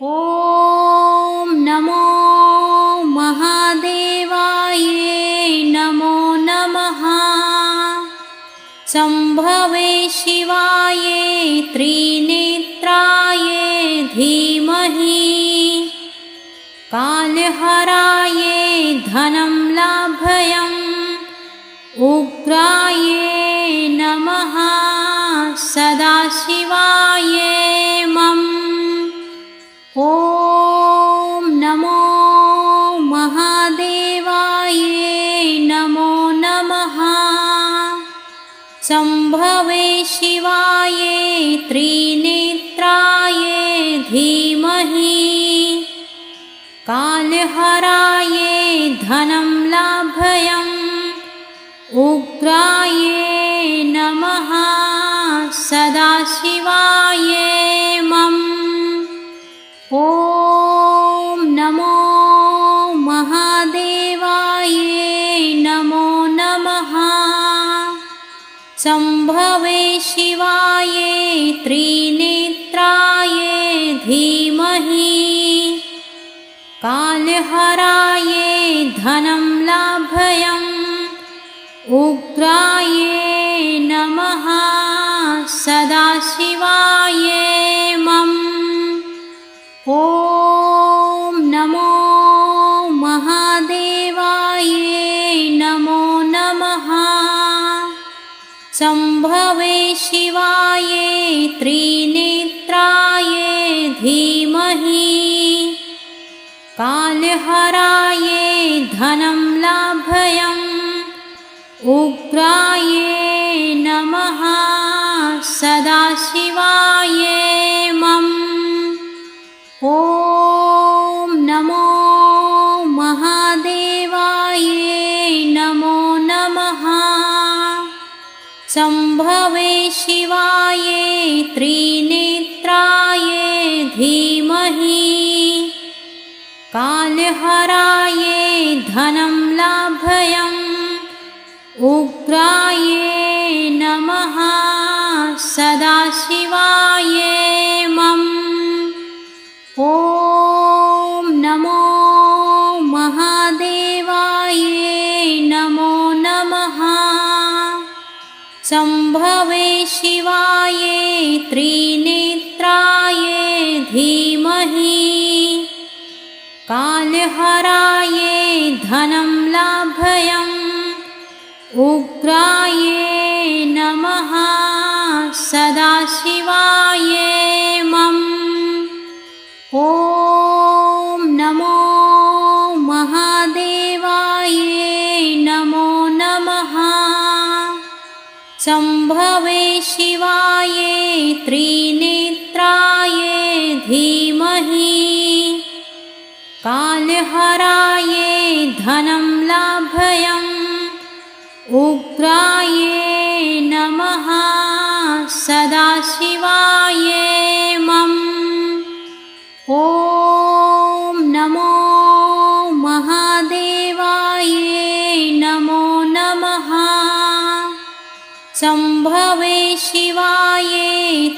ॐ नमो महादेवाय नमो नमः। शम्भवे शिवाय त्रिनेत्राय धीमहि। कालहराय धनं लाभयम् उग्राय नमः। सदाशिवाय मम। ॐ नमो महादेवाय नमो नमः। शम्भवे शिवाय त्रिनेत्राय धीमहि। कालहराय धनं लाभयम् उग्राय नमः। सदाशिवाय मम। ॐ नमो महादेवाय नमो नमः। शम्भवे शिवाय त्रिनेत्राय धीमहि। कालहराय धनं लाभयम् उग्राय नमः। सदाशिवाय मम। ॐ नमो महादेवाय नमो नमः। शम्भवे शिवाय त्रिनेत्राय धीमहि। कालहराय धनं लाभयम् उग्राय नमः। सदाशिवाय मम। ॐ नमो महादेवाय नमो नमः। शम्भवे शिवाय त्रिनेत्राय धीमहि। कालहराय धनं लाभयम् उग्राय नमः। सदाशिवाय मम। ॐ नमो महादेवाय नमो नमः। शम्भवे शिवाय त्रिनेत्राय धीमहि। कालहराय धनं लाभयम् उग्राय नमः। सदाशिवाय मम। ॐ नमो महादेवाय नमो नमः। शम्भवे शिवाय त्रिनेत्राय धीमहि। कालहराय धनं लाभयम् उग्राय नमः। सदाशिवाय मम। ॐ नमो महादेवाय नमो नमः। शम्भवे शिवाय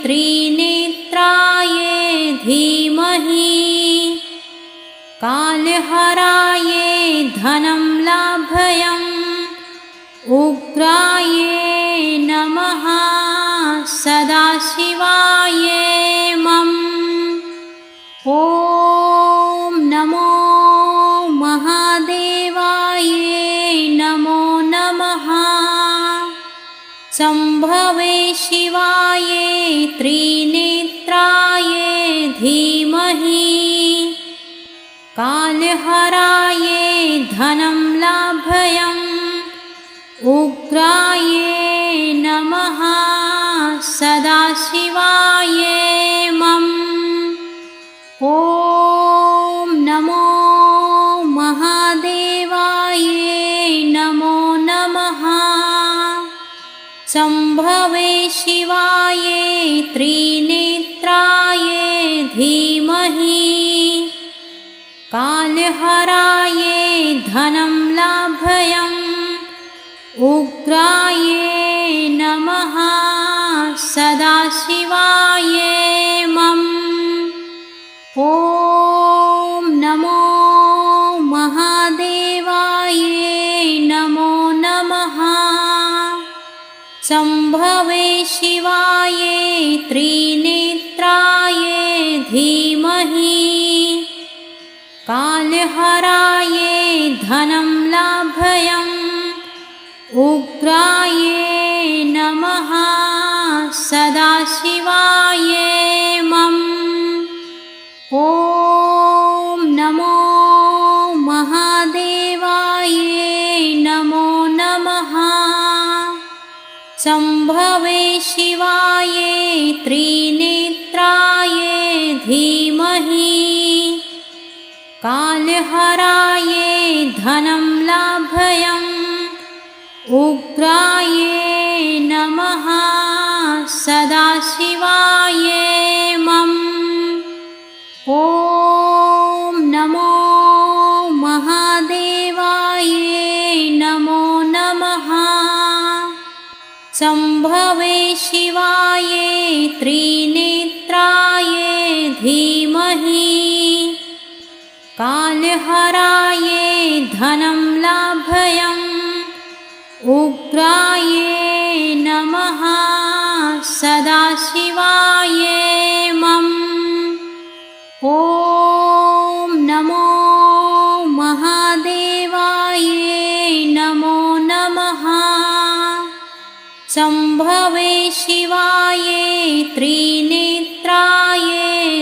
त्रिनेत्राय धीमहि। कालहराय धनं लाभयम् उग्राय नमः। सदाशिवाय मम। ॐ नमो महादेवाय नमो नमः। शम्भवे शिवाय त्रिनेत्राय धीमहि। कालहराय धनं लाभयम् उग्राय नमः। सदाशिवाय मम। ॐ नमो महादेवाय नमो नमः। शम्भवे शिवाय त्रिनेत्राय धीमहि। कालहराय धनं लाभयम् उग्राय नमः। सदाशिवाय मम। ॐ नमो महादेवाय नमो नमः। शम्भवे शिवाय त्रिनेत्राय धीमहि। कालहराय धनं लाभयम् उग्राय नमः। सदाशिवाय मम। ॐ नमो महादेवाय नमो नमः। शम्भवे शिवाय त्रिनेत्राय धीमहि। कालहराय धनं लाभयम् उग्राय नमः। सदाशिवाय मम। ॐ नमो महादेवाय नमो नमः। शम्भवे शिवाय त्रिनेत्राय धीमहि। कालहराय धनं लाभयम् उग्राय नमः। सदाशिवाय मम। ॐ नमो महादेवाय नमो नमः। शम्भवे शिवाय त्रिनेत्राय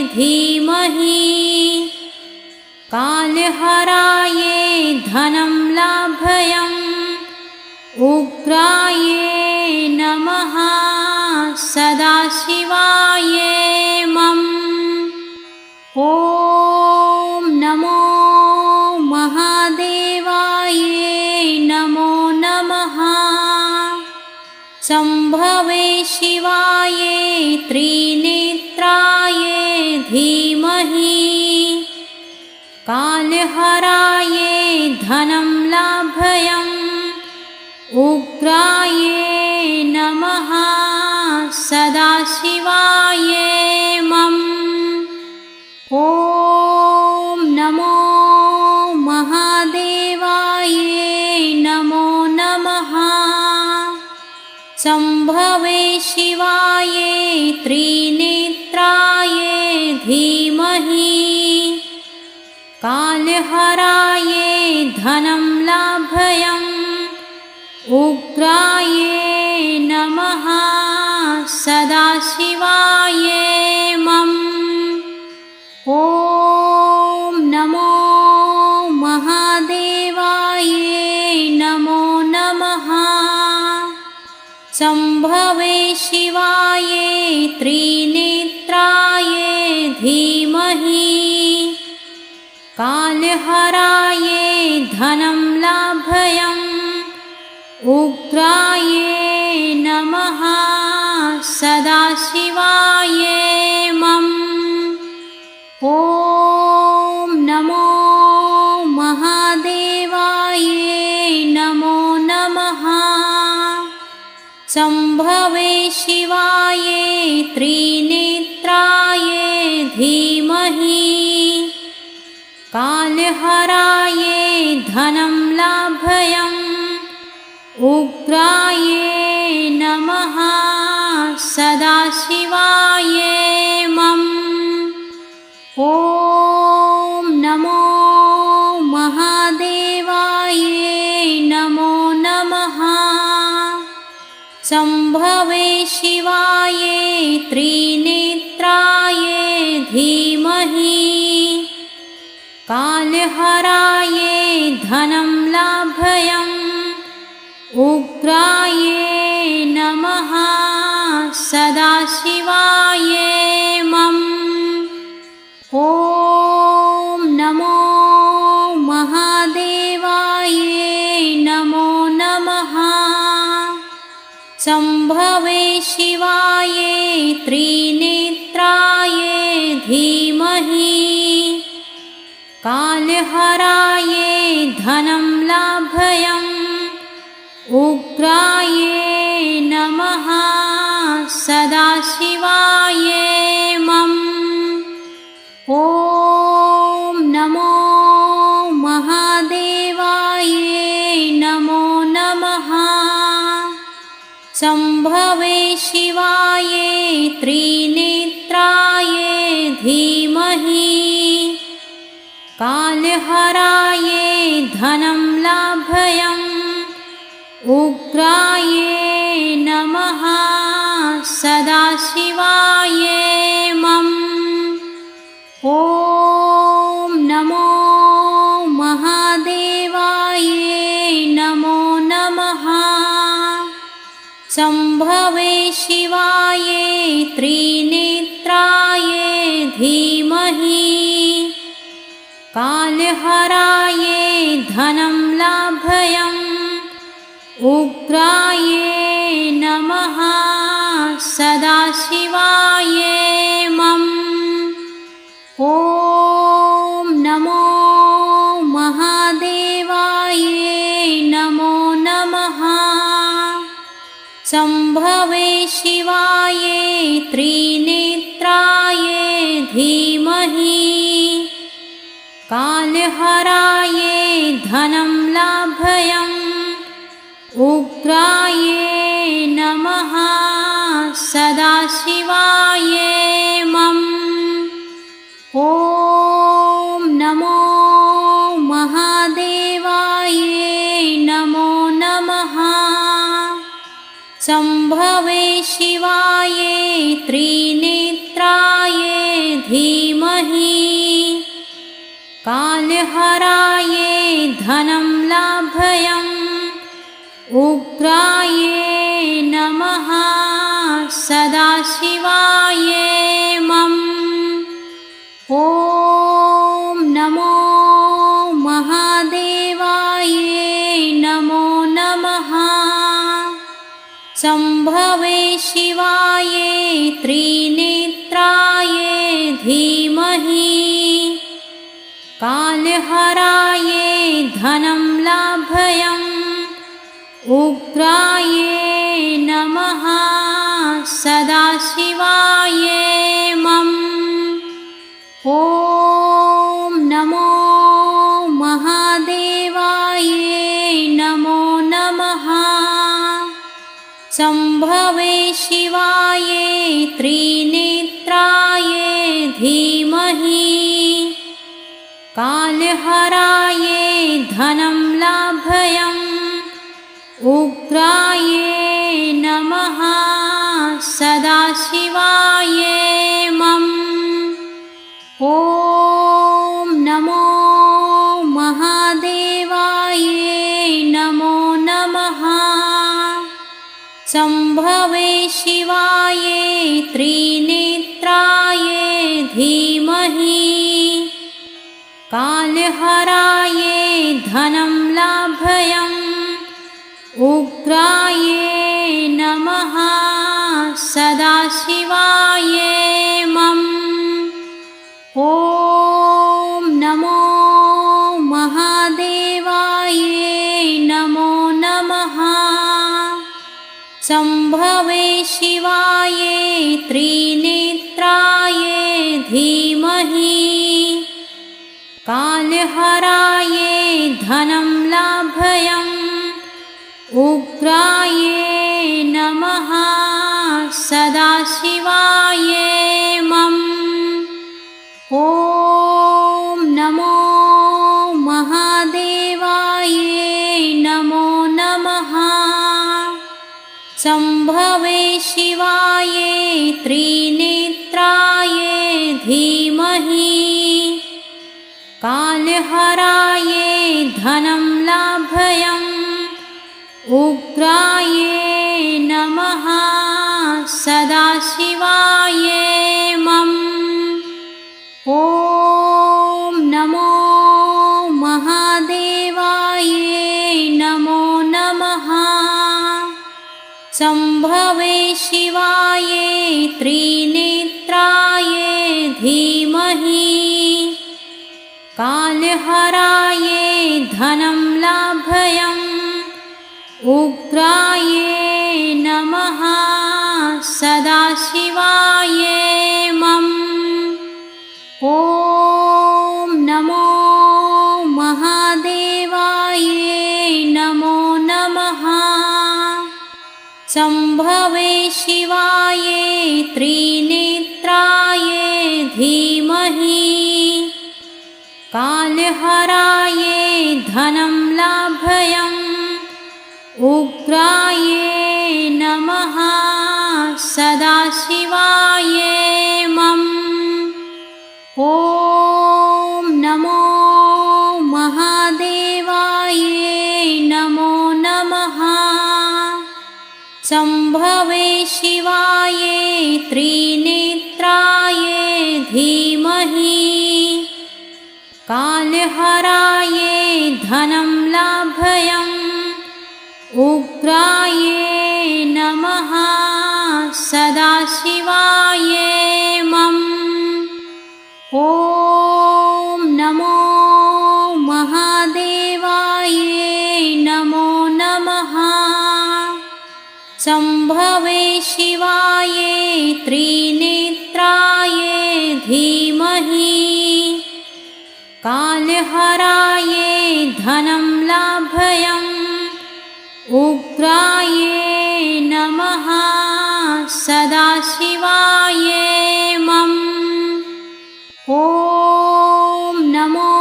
धीमहि। कालहराय धनं लाभयम् उग्राय नमः। सदाशिवाय मम। ॐ नमो महादेवाय नमो नमः। शम्भवे शिवाय त्रिनेत्राय धीमहि। कालहराय धनं लाभयम् उग्राय नमः। सदाशिवाय मम। ॐ नमो महादेवाय नमो नमः। शम्भवे शिवाय त्रिनेत्राय धीमहि। कालहराय धनं लाभयम् उग्राय नमः। सदाशिवाय मम। ॐ नमो महादेवाय नमो नमः। शम्भवे शिवाय त्रिनेत्राय धीमहि। कालहराय धनं लाभयम् उग्राय नमः। सदाशिवाय मम। ॐ नमो महादेवाय नमो नमः। शम्भवे शिवाय त्रिनेत्राय धीमहि। कालहराय धनं लाभयम् उग्राय नमः। सदाशिवाय मम। ॐ नमो महादेवाय नमो नमः। शम्भवे शिवाय त्रिनेत्राय धीमहि। कालहराय धनं लाभयम् उग्राय नमः। सदाशिवाय मम। ॐ नमो महादेवाय नमो नमः। शम्भवे शिवाय त्रिनेत्राय धीमहि। कालहराय धनं लाभयम् उग्राय नमः। सदाशिवाय मम। ॐ नमो महादेवाय नमो नमः। शम्भवे शिवाय त्रिनेत्राय धीमहि। कालहराय धनं लाभयम् उग्राय नमः। सदाशिवाय मम। ॐ नमो महादेवाय नमो नमः। शम्भवे शिवाय त्रिनेत्राय धीमहि। कालहराय धनं लाभयम् उग्राय नमः। सदाशिवाय मम। ॐ नमो महादेवाय नमो नमः। शम्भवे शिवाय त्रिनेत्राय धीमहि। कालहराय धनं लाभयम् उग्राय नमः। सदाशिवाय मम। ॐ नमो महादेवाय नमो नमः। शम्भवे शिवाय त्रिनेत्राय धीमहि। कालहराय धनं लाभयम् उग्राय नमः। सदाशिवाय मम। ॐ नमो महादेवाय नमो नमः। शम्भवे शिवाय त्रिनेत्राय धीमहि। कालहराय धनं लाभयम् उग्राय नमः। सदाशिवाय मम। ॐ नमो महादेवाय नमो नमः। शम्भवे शिवाय त्रिनेत्राय धीमहि। कालहराय धनं लाभयम् उग्राय नमः। सदाशिवाय मम। ॐ नमो महादेवाय नमो नमः। शम्भवे शिवाय त्रिनेत्राय धीमहि। कालहराय धनं लाभयम् उग्राय नमः। सदाशिवाय मम। ॐ नमो महादेवाय नमो नमः। शम्भवे शिवाय त्रिनेत्राय धीमहि। कालहराय धनं लाभयम् उग्राय नमः। सदाशिवाय मम। ॐ नमो महादेवाय नमो नमः। शम्भवे शिवाय त्रिनेत्राय धीमहि। कालहराय धनं लाभयम् उग्राय नमः। सदाशिवाय मम। ॐ नमो महादेवाय नमो नमः। शम्भवे शिवाय त्रिनेत्राय धीमहि। कालहराय धनं लाभयम् उग्राय नमः। सदाशिवाय मम। ॐ त्रिनेत्राय धीमहि कालहराय धनं लाभयम् उग्राय नमः सदाशिवाय मम ॐ नमो महादेवाय नमो नमः शम्भवे शिवाय त्रिनेत्राय धीमहि कालहराय धनं लाभयम् उग्राय नमः सदाशिवाय मम ॐ नमो महादेवाय नमो नमः शम्भवे शिवाय त्रिनेत्राय धीमहि कालहराय धनं लाभयम् उग्राय नमः सदाशिवाय मम ॐ नमो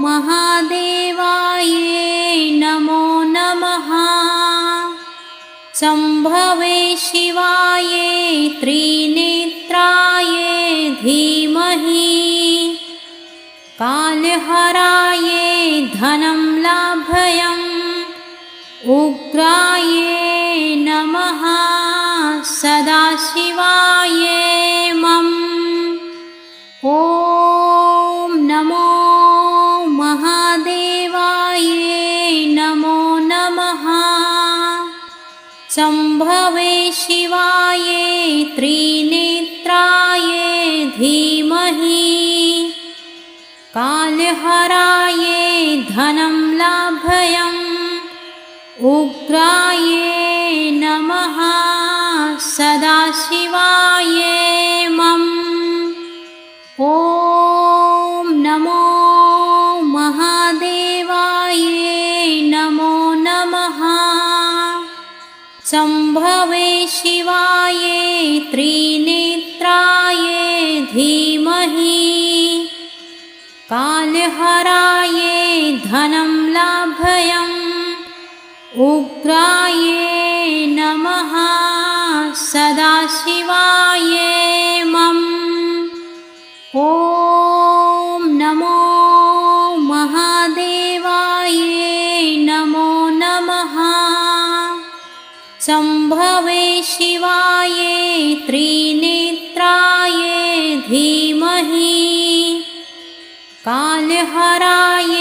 महादेवाय नमो नमः शम्भवे शिवाय त्रिनेत्राय धीमहि कालहराय धनं लाभयम् उग्राय नमः सदाशिवाय मम ॐ नमो महादेवाय नमो नमः शम्भवे शिवाय त्रिनेत्राय धीमहि कालहराय धनं लाभयम् उग्राय नमः सदाशिवाय मम ॐ नमो महादेवाय नमो नमः शम्भवे शिवाय त्रिनेत्राय धीमहि कालहराय धनं लाभयम् उग्राय नमः सदाशिवाय मम ॐ नमो महादेवाय नमो नमः शम्भवे शिवाय त्रिनेत्राय धीमहि कालहराय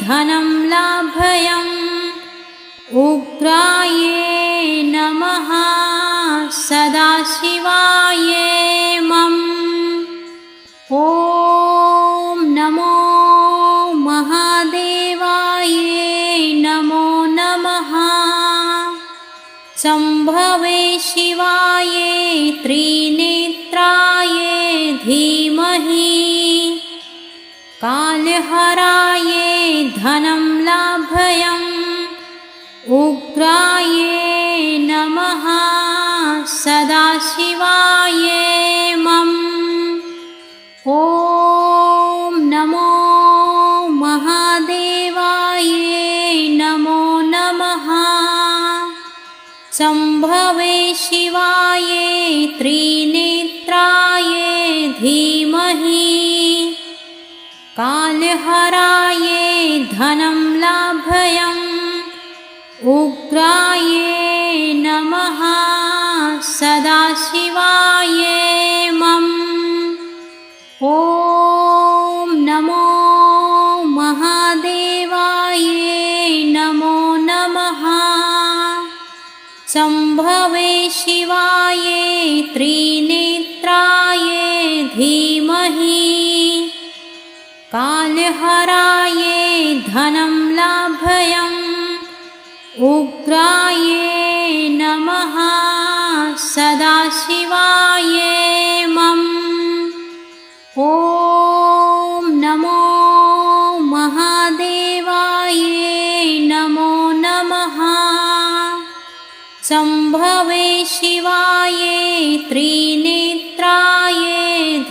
धनं लाभयम् उग्राय नमः सदाशिवाय मम ॐ नमो महादेवाय नमो नमः शम्भवे शिवाय त्रिनेत्राय धीमहि कालहराय धनं लाभयम् उग्राय नमः सदाशिवाय मम ॐ नमो महादेवाय नमो नमः शम्भवे शिवाय त्रिनेत्राय धीमहि कालहराय धनं लाभयम् उग्राय नमः सदाशिवाय मम ॐ नमो महादेवाय नमो नमः शम्भवे शिवाय त्रिनेत्राय धीमहि कालहराय धनं लाभयम् उग्राय नमः सदाशिवाय मम ॐ नमो महादेवाय नमो नमः शम्भवे शिवाय त्रिनेत्राय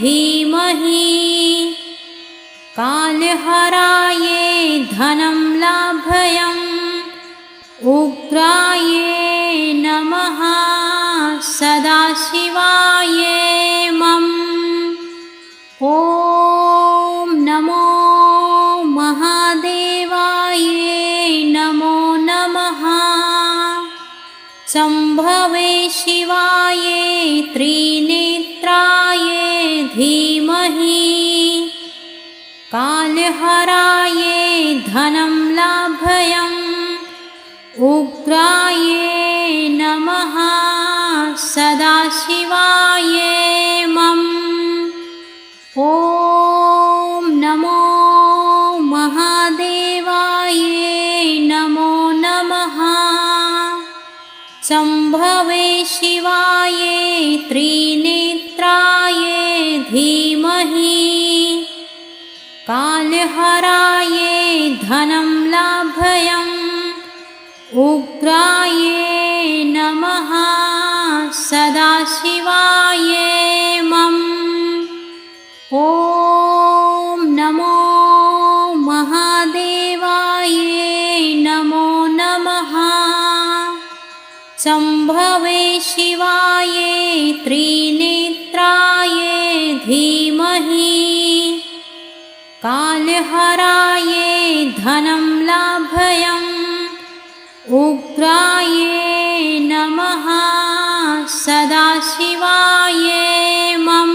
धीमहि कालहराय धनं लाभयम् उग्राय नमः सदाशिवाय मम ॐ नमो महादेवाय नमो नमः शम्भवे शिवाय त्रिनेत्राय धीमहि कालहराय धनं लाभयम् उग्राय नमः सदाशिवाय मम ॐ नमो महादेवाय नमो नमः शम्भवे शिवाय त्रिनेत्राय धीमहि कालहराय धनं लाभयम् उग्राय नमः सदाशिवाय मम ॐ नमो महादेवाय नमो नमः शम्भवे शिवाय त्रिनेत्राय धीमहि कालहराय धनं लाभयम् उग्राय नमः सदाशिवाय मम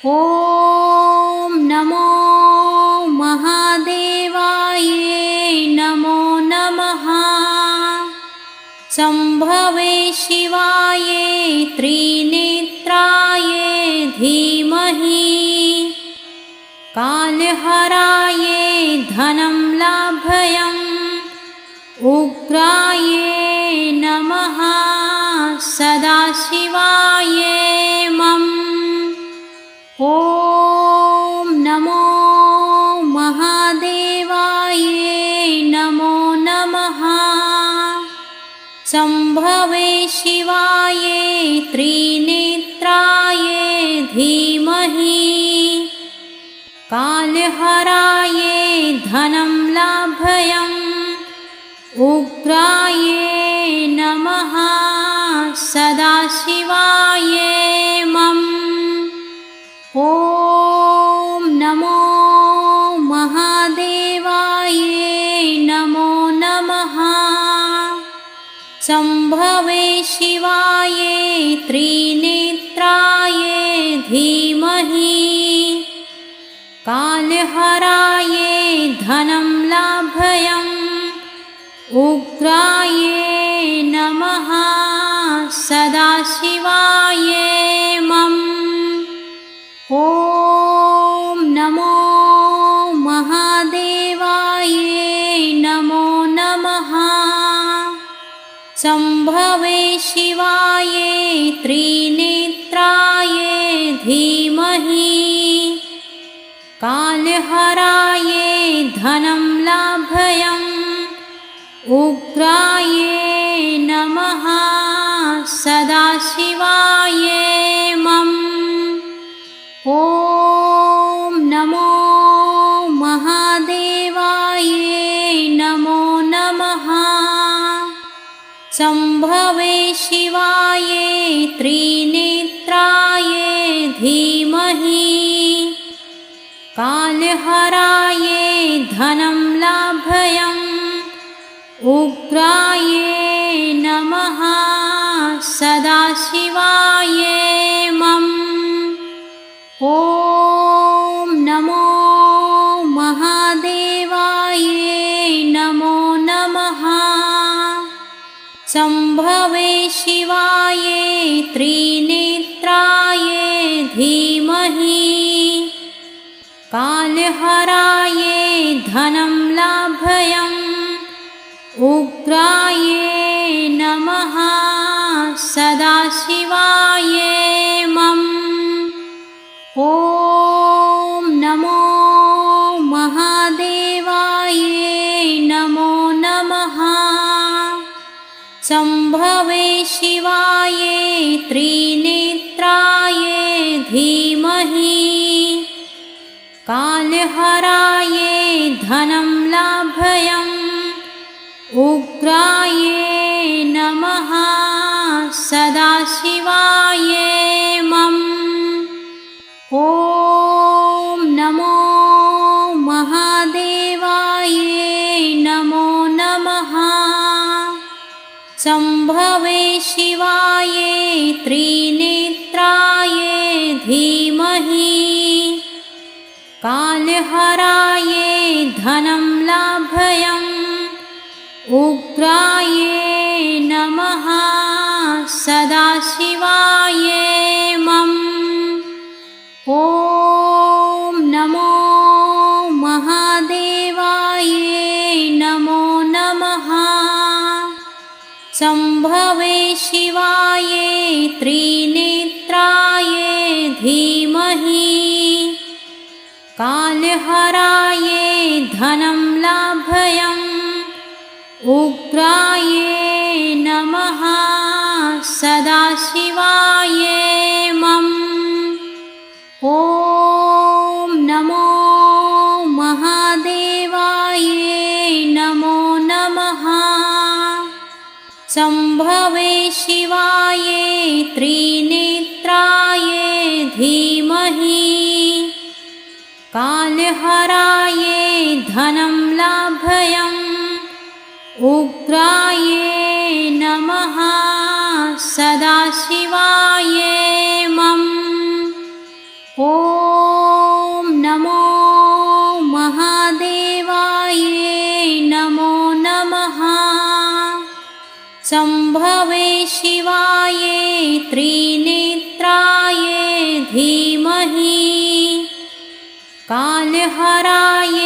ॐ नमो महादेवाय नमो नमः शम्भवे शिवाय त्रिनेत्राय धीमहि कालहराय धनं लाभयम् उग्राय नमः सदाशिवाय मम ॐ नमो महादेवाय नमो नमः शम्भवे शिवाय त्रिनेत्राय धीमहि कालहराय धनं लाभयम् उग्राय नमः सदाशिवाय मम ॐ नमो महादेवाय नमो नमः शम्भवे शिवाय त्रिनेत्राय धीमहि कालहराय धनं लाभयम् उग्राय नमः सदाशिवाय मम ॐ नमो महादेवाय नमो नमः शम्भवे शिवाय त्रिनेत्राय धीमहि कालहराय धनं लाभयम् उग्राय नमः सदाशिवाय मम ॐ नमो महादेवाय नमो नमः शम्भवे शिवाय त्रिनेत्राय धीमहि कालहराय धनं लाभयम् उग्राय नमः सदाशिवाय मम ॐ नमो महादेवाय नमो नमः शम्भवे शिवाय त्रिनेत्राय धीमहि कालहराय धनं लाभयम् उग्राय नमः सदाशिवाय मम ॐ नमो महादेवाय नमो नमः शम्भवे शिवाय त्रिनेत्राय धीमहि कालहराय धनं लाभयम् उग्राय नमः सदाशिवाय मम। ॐ नमो महादेवाय नमो नमः। शम्भवे शिवाय त्रिनेत्राय धीमहि कालहराय धनं लाभयम् उग्राय नमः सदाशिवाय मम। ॐ नमो महादेवाय नमो नमः। शम्भवे शिवाय त्रिनेत्राय धीमहि कालहराय धनं लाभयम् उग्राय नमः सदाशिवाय मम। ॐ नमो महादेवाय नमो नमः। शम्भवे शिवाय त्रिनेत्राय धीमहि कालहराय धनं लाभयम् उग्राय नमः सदाशिवाय मम। ॐ नमो महादेवाय नमो नमः। शम्भवे शिवाय त्रिनेत्राय धीमहि कालहराय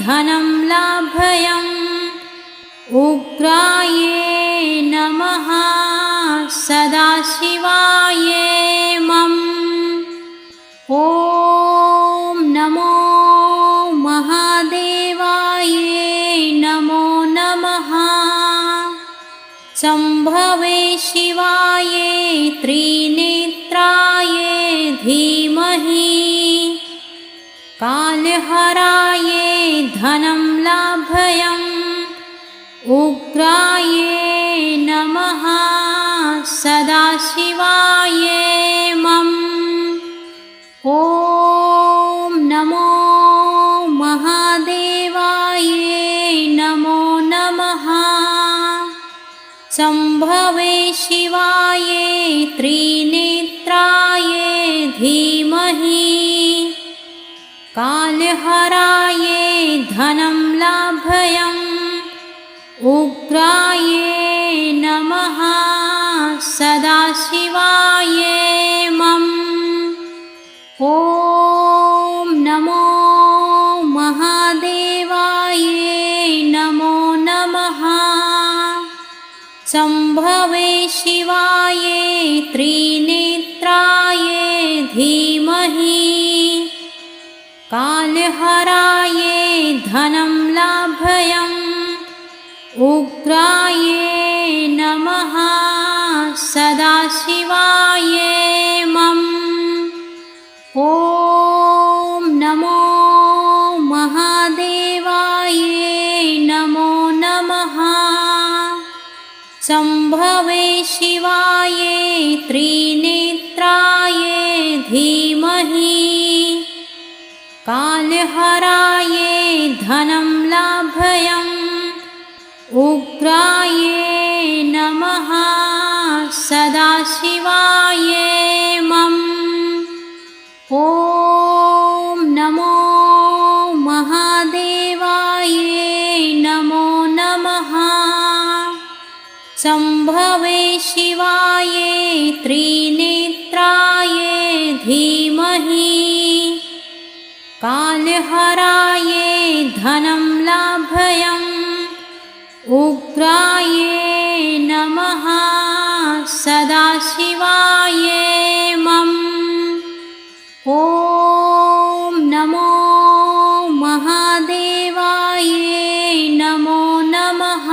धनं लाभयम् उग्राय नमः सदाशिवाय मम। ॐ नमो महादेवाय नमो नमः। शम्भवे शिवाय त्रिनेत्राय धीमहि कालहराय धनं लाभयम् उग्राय नमः सदाशिवाय मम। ॐ नमो महादेवाय नमो नमः। शम्भवे शिवाय त्रिनेत्राय धीमहि कालहराय धनं लाभयम् उग्राय नमः सदाशिवाय मम। ॐ नमो महादेवाय नमो नमः। शम्भवे शिवाय त्रिनेत्राय धीमहि कालहराय धनं लाभयम् उग्राय नमः सदाशिवाय मम। ॐ नमो महादेवाय नमो नमः। शम्भवे शिवाय त्रिनेत्राय धीमहि कालहराय धनं लाभयम् उग्राय नमः सदाशिवाय मम। ॐ नमो महादेवाय नमो नमः। शम्भवे शिवाय त्रिनेत्राय धीमहि कालहराय धनं लाभयम् उग्राय नमः सदाशिवाय मम। ॐ नमो महादेवाय नमो नमः।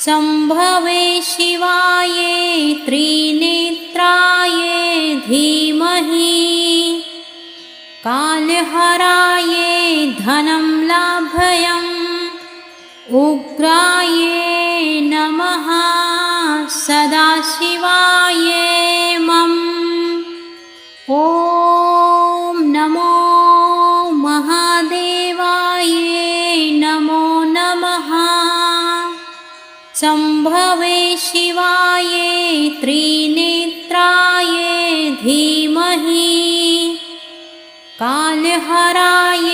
शम्भवे शिवाय त्रिनेत्राय धीमहि कालहराय धनं लाभयम् उग्राय नमः सदाशिवाय मम ॐ नमो महादेवाय नमो नमः शम्भवे शिवाय त्रिनेत्राय धीमहि कालहराय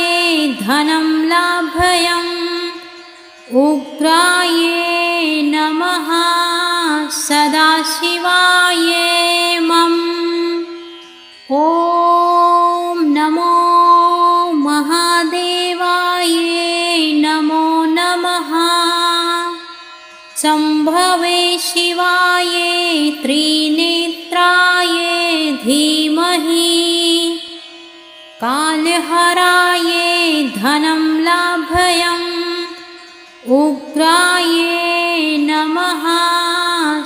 धनं लाभयम् उग्राय नमः सदाशिवाय मम ॐ नमो महादेवाय नमो नमः शम्भवे शिवाय त्रिनेत्राय धीमहि कालहराय धनं लाभयम् उग्राय नमः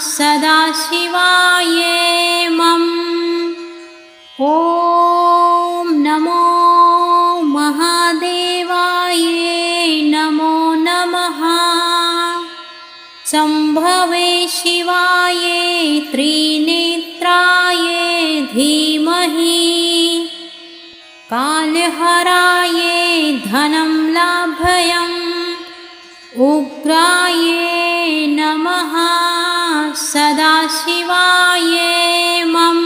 सदाशिवाय मम ॐ नमो महादेवाय नमो नमः शम्भवे शिवाय त्रिनेत्राय धीमहि कालहराय धनं लाभयम् उग्राय नमः सदाशिवाय मम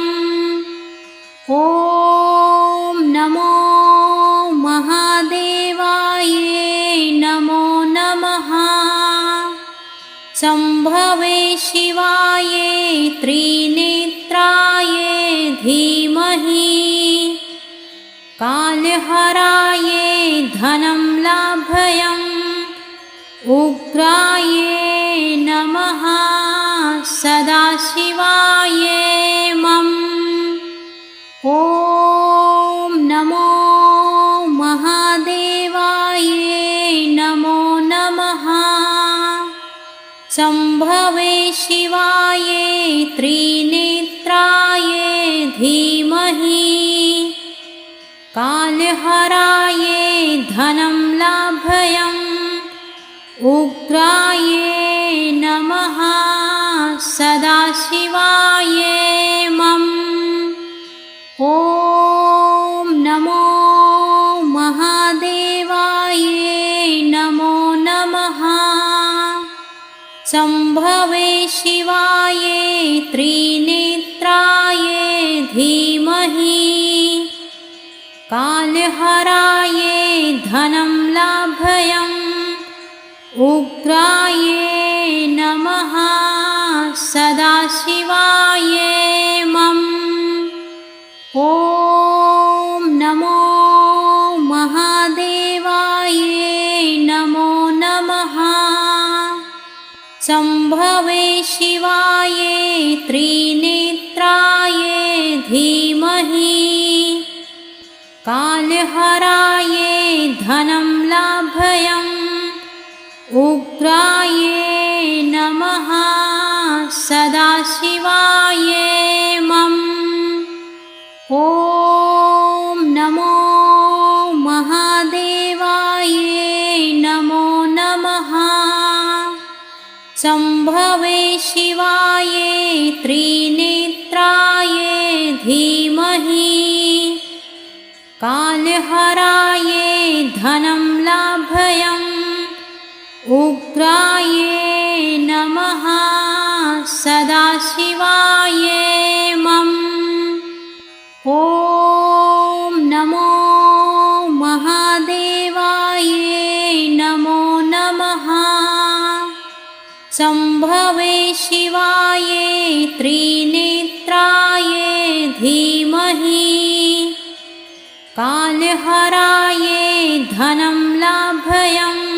ॐ नमो महादेवाय नमो नमः शम्भवे शिवाय त्रिनेत्राय धीमहि कालहराय धनं लाभयम् उग्राय नमः सदाशिवाय मम ॐ नमो महादेवाय नमो नमः शम्भवे शिवाय त्रिनेत्राय धीमहि कालहराय धनं लाभयम् उग्राय नमः सदाशिवाय मम ॐ नमो महादेवाय नमो नमः शम्भवे शिवाय त्रिनेत्राय धीमहि कालहराय धनं लाभयम् उग्राय नमः सदाशिवाय मम ॐ नमो महादेवाय नमो नमः शम्भवे शिवाय त्रिनेत्राय धीमहि कालहराय धनं लाभयम् उग्राय नमः सदाशिवाय मम ॐ नमो महादेवाय नमो नमः शम्भवे शिवाय त्रिनेत्राय धीमहि कालहराय धनं लाभयम् उग्राय नमः सदाशिवाय मम ॐ नमो महादेवाय नमो नमः शम्भवे शिवाय त्रिनेत्राय धीमहि कालहराय धनं लाभयम्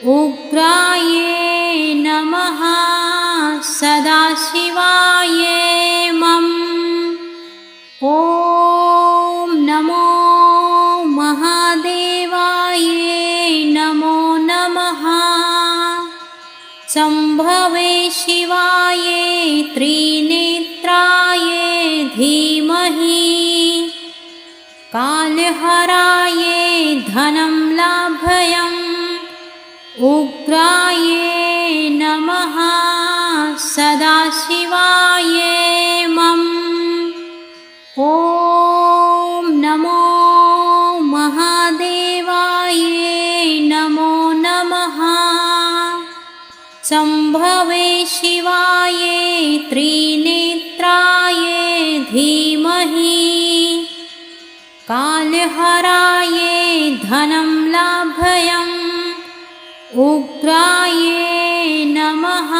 उग्राय नमः सदाशिवाय मम ॐ नमो महादेवाय नमो नमः शम्भवे शिवाय त्रिनेत्राय धीमहि कालहराय धनं लाभयम् उग्राय नमः सदाशिवाय मम ॐ नमो महादेवाय नमो नमः शम्भवे शिवाय त्रिनेत्राय धीमहि कालहराय धनं लाभयम् उग्राय नमः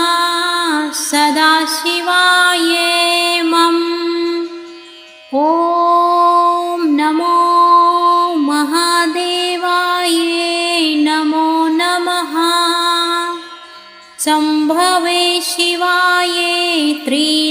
सदाशिवाय मम ॐ नमो महादेवाय नमो नमः शम्भवे शिवाय त्रि